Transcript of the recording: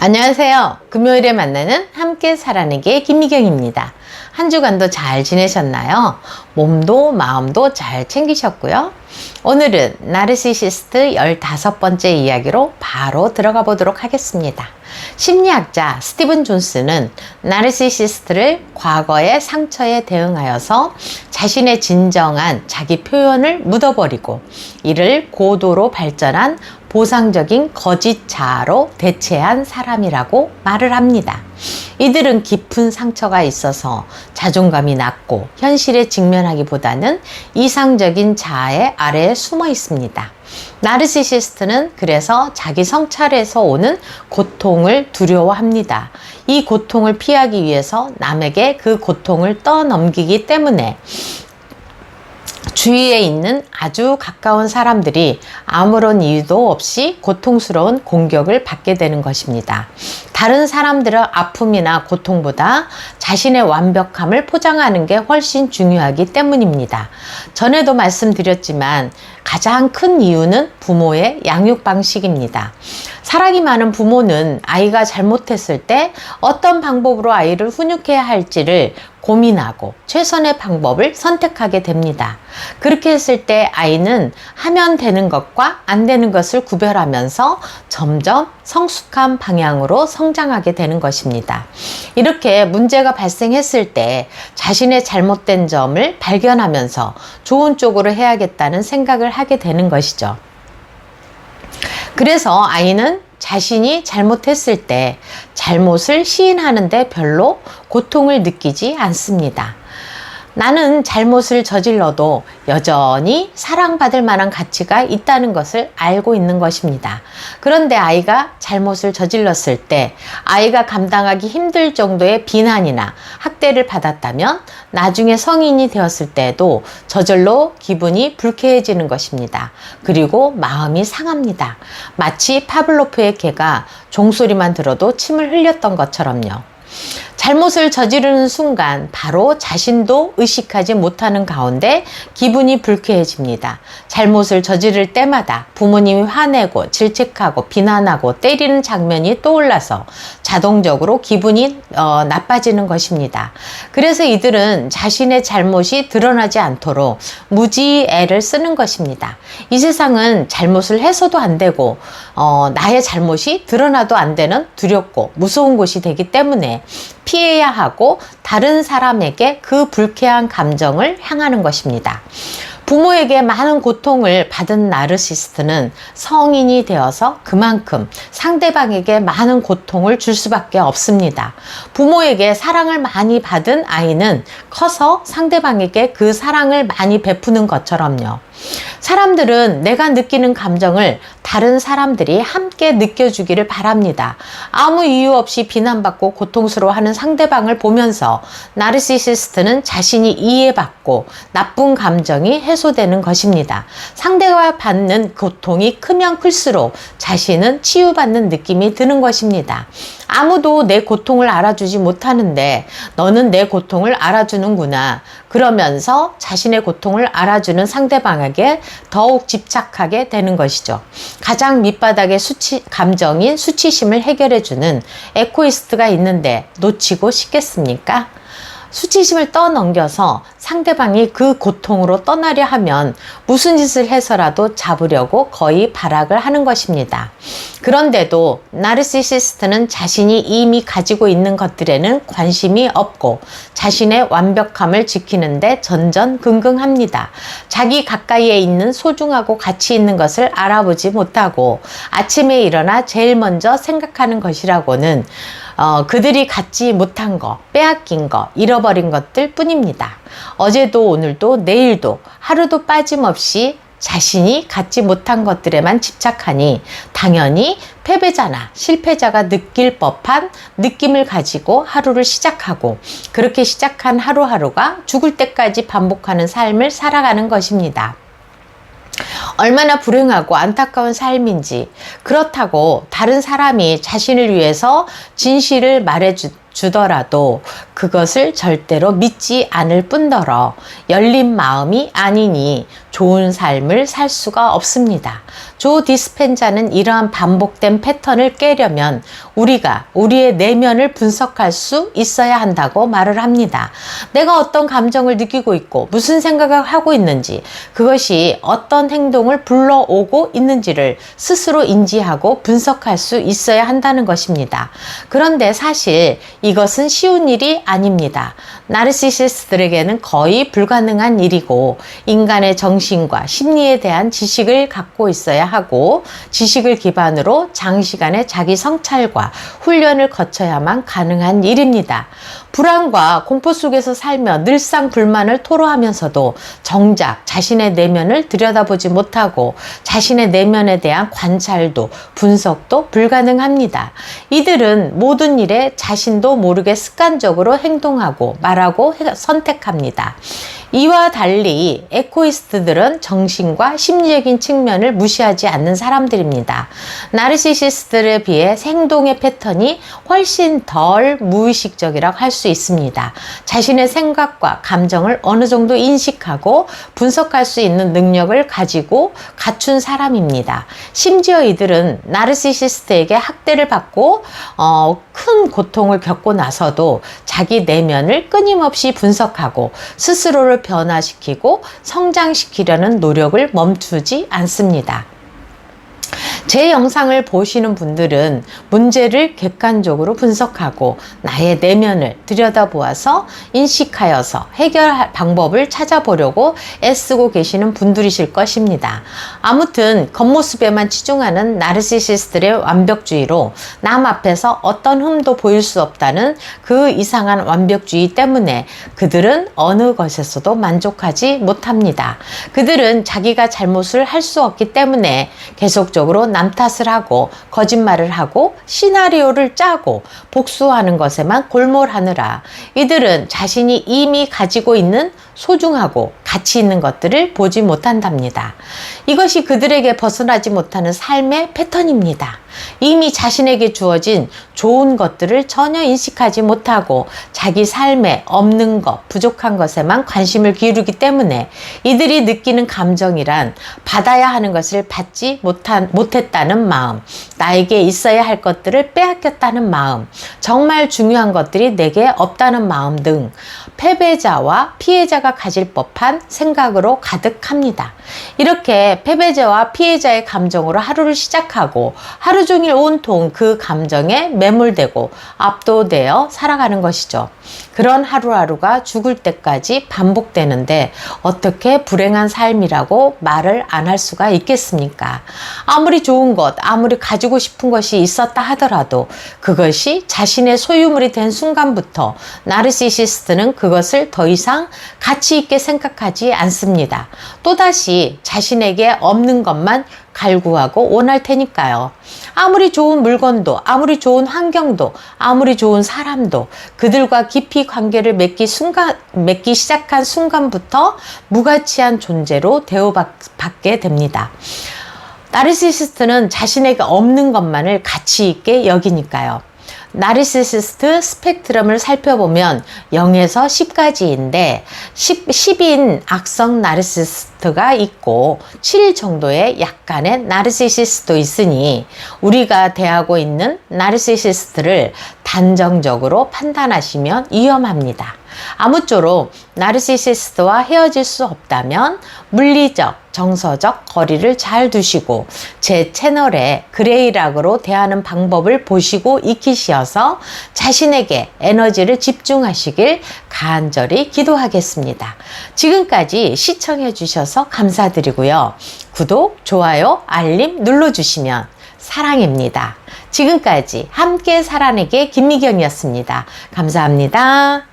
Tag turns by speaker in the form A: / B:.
A: 안녕하세요. 금요일에 만나는 함께 살아내기의 김미경입니다. 한 주간도 잘 지내셨나요? 몸도 마음도 잘 챙기셨고요. 오늘은 나르시시스트 15번째 이야기로 바로 들어가 보도록 하겠습니다. 심리학자 스티븐 존스는 나르시시스트를 과거의 상처에 대응하여서 자신의 진정한 자기 표현을 묻어버리고 이를 고도로 발전한 보상적인 거짓 자아로 대체한 사람이라고 말을 합니다. 이들은 깊은 상처가 있어서 자존감이 낮고 현실에 직면하기보다는 이상적인 자아의 아래에 숨어 있습니다. 나르시시스트는 그래서 자기 성찰에서 오는 고통을 두려워합니다. 이 고통을 피하기 위해서 남에게 그 고통을 떠넘기기 때문에 주위에 있는 아주 가까운 사람들이 아무런 이유도 없이 고통스러운 공격을 받게 되는 것입니다. 다른 사람들의 아픔이나 고통보다 자신의 완벽함을 포장하는 게 훨씬 중요하기 때문입니다. 전에도 말씀드렸지만 가장 큰 이유는 부모의 양육 방식입니다. 사랑이 많은 부모는 아이가 잘못했을 때 어떤 방법으로 아이를 훈육해야 할지를 고민하고 최선의 방법을 선택하게 됩니다. 그렇게 했을 때 아이는 하면 되는 것과 안 되는 것을 구별하면서 점점 성숙한 방향으로 성장하게 되는 것입니다. 이렇게 문제가 발생했을 때 자신의 잘못된 점을 발견하면서 좋은 쪽으로 해야겠다는 생각을 하게 되는 것이죠. 그래서 아이는 자신이 잘못했을 때 잘못을 시인하는데 별로 고통을 느끼지 않습니다. 나는 잘못을 저질러도 여전히 사랑받을 만한 가치가 있다는 것을 알고 있는 것입니다. 그런데 아이가 잘못을 저질렀을 때 아이가 감당하기 힘들 정도의 비난이나 학대를 받았다면 나중에 성인이 되었을 때도 저절로 기분이 불쾌해지는 것입니다. 그리고 마음이 상합니다. 마치 파블로프의 개가 종소리만 들어도 침을 흘렸던 것처럼요. 잘못을 저지르는 순간 바로 자신도 의식하지 못하는 가운데 기분이 불쾌해집니다. 잘못을 저지를 때마다 부모님이 화내고 질책하고 비난하고 때리는 장면이 떠올라서 자동적으로 기분이 나빠지는 것입니다. 그래서 이들은 자신의 잘못이 드러나지 않도록 무지 애를 쓰는 것입니다. 이 세상은 잘못을 해서도 안 되고 나의 잘못이 드러나도 안 되는 두렵고 무서운 곳이 되기 때문에 피해야 하고 다른 사람에게 그 불쾌한 감정을 향하는 것입니다. 부모에게 많은 고통을 받은 나르시스트는 성인이 되어서 그만큼 상대방에게 많은 고통을 줄 수밖에 없습니다. 부모에게 사랑을 많이 받은 아이는 커서 상대방에게 그 사랑을 많이 베푸는 것처럼요. 사람들은 내가 느끼는 감정을 다른 사람들이 함께 느껴주기를 바랍니다. 아무 이유 없이 비난받고 고통스러워하는 상대방을 보면서 나르시시스트는 자신이 이해받고 나쁜 감정이 해소되는 것입니다. 상대가 받는 고통이 크면 클수록 자신은 치유받는 느낌이 드는 것입니다. 아무도 내 고통을 알아주지 못하는데 너는 내 고통을 알아주는구나. 그러면서 자신의 고통을 알아주는 상대방에게 더욱 집착하게 되는 것이죠. 가장 밑바닥의 감정인 수치심을 해결해주는 에코이스트가 있는데 놓치고 싶겠습니까? 수치심을 떠넘겨서 상대방이 그 고통으로 떠나려 하면 무슨 짓을 해서라도 잡으려고 거의 발악을 하는 것입니다. 그런데도 나르시시스트는 자신이 이미 가지고 있는 것들에는 관심이 없고 자신의 완벽함을 지키는데 전전긍긍합니다. 자기 가까이에 있는 소중하고 가치 있는 것을 알아보지 못하고 아침에 일어나 제일 먼저 생각하는 것이라고는 그들이 갖지 못한 거, 빼앗긴 거, 잃어버린 것들 뿐입니다. 어제도 오늘도 내일도 하루도 빠짐없이 자신이 갖지 못한 것들에만 집착하니 당연히 패배자나 실패자가 느낄 법한 느낌을 가지고 하루를 시작하고 그렇게 시작한 하루하루가 죽을 때까지 반복하는 삶을 살아가는 것입니다. 얼마나 불행하고 안타까운 삶인지. 그렇다고 다른 사람이 자신을 위해서 진실을 주더라도 그것을 절대로 믿지 않을 뿐더러 열린 마음이 아니니 좋은 삶을 살 수가 없습니다. 조 디스펜자는 이러한 반복된 패턴을 깨려면 우리가 우리의 내면을 분석할 수 있어야 한다고 말을 합니다. 내가 어떤 감정을 느끼고 있고 무슨 생각을 하고 있는지, 그것이 어떤 행동을 불러오고 있는지를 스스로 인지하고 분석할 수 있어야 한다는 것입니다. 그런데 사실 이것은 쉬운 일이 아닙니다. 나르시시스트들에게는 거의 불가능한 일이고, 인간의 정신과 심리에 대한 지식을 갖고 있어야 하고, 지식을 기반으로 장시간의 자기 성찰과 훈련을 거쳐야만 가능한 일입니다. 불안과 공포 속에서 살며 늘상 불만을 토로하면서도 정작 자신의 내면을 들여다보지 못하고 자신의 내면에 대한 관찰도 분석도 불가능합니다. 이들은 모든 일에 자신도 모르게 습관적으로 행동하고 말하고 선택합니다. 이와 달리 에코이스트들은 정신과 심리적인 측면을 무시하지 않는 사람들입니다. 나르시시스트들에 비해 행동의 패턴이 훨씬 덜 무의식적이라고 할 수 있습니다. 자신의 생각과 감정을 어느 정도 인식하고 분석할 수 있는 능력을 가지고 갖춘 사람입니다. 심지어 이들은 나르시시스트에게 학대를 받고 큰 고통을 겪고 나서도 자기 내면을 끊임없이 분석하고 스스로를 변화시키고 성장시키려는 노력을 멈추지 않습니다. 제 영상을 보시는 분들은 문제를 객관적으로 분석하고 나의 내면을 들여다보아서 인식하여서 해결할 방법을 찾아보려고 애쓰고 계시는 분들이실 것입니다. 아무튼 겉모습에만 치중하는 나르시시스트의 완벽주의로 남 앞에서 어떤 흠도 보일 수 없다는 그 이상한 완벽주의 때문에 그들은 어느 것에서도 만족하지 못합니다. 그들은 자기가 잘못을 할 수 없기 때문에 계속적으로 남 탓을 하고 거짓말을 하고 시나리오를 짜고 복수하는 것에만 골몰하느라 이들은 자신이 이미 가지고 있는 소중하고 가치 있는 것들을 보지 못한답니다. 이것이 그들에게 벗어나지 못하는 삶의 패턴입니다. 이미 자신에게 주어진 좋은 것들을 전혀 인식하지 못하고 자기 삶에 없는 것, 부족한 것에만 관심을 기울이기 때문에 이들이 느끼는 감정이란 받아야 하는 것을 받지 못했다는 마음, 나에게 있어야 할 것들을 빼앗겼다는 마음, 정말 중요한 것들이 내게 없다는 마음 등 패배자와 피해자가 가질 법한 생각으로 가득합니다. 이렇게 패배자와 피해자의 감정으로 하루를 시작하고 하루 종일 온통 그 감정에 매몰되고 압도되어 살아가는 것이죠. 그런 하루하루가 죽을 때까지 반복되는데 어떻게 불행한 삶이라고 말을 안 할 수가 있겠습니까? 아무리 좋은 것, 아무리 가지고 싶은 것이 있었다 하더라도 그것이 자신의 소유물이 된 순간부터 나르시시스트는 그것을 더 이상 가치 있게 생각하지 않습니다. 또다시 자신에게 없는 것만 갈구하고 원할 테니까요. 아무리 좋은 물건도, 아무리 좋은 환경도, 아무리 좋은 사람도 그들과 깊이 관계를 맺기 시작한 순간부터 무가치한 존재로 대우받게 됩니다. 나르시시스트는 자신에게 없는 것만을 가치 있게 여기니까요. 나르시시스트 스펙트럼을 살펴보면 0에서 10까지인데 10인 악성 나르시시스트가 있고 7 정도의 약간의 나르시시스트도 있으니 우리가 대하고 있는 나르시시스트를 단정적으로 판단하시면 위험합니다. 아무쪼록 나르시시스트와 헤어질 수 없다면 물리적, 정서적 거리를 잘 두시고 제 채널에 그레이락으로 대하는 방법을 보시고 익히시어서 자신에게 에너지를 집중하시길 간절히 기도하겠습니다. 지금까지 시청해 주셔서 감사드리고요. 구독, 좋아요, 알림 눌러주시면 사랑입니다. 지금까지 함께 살아내게 김미경이었습니다. 감사합니다.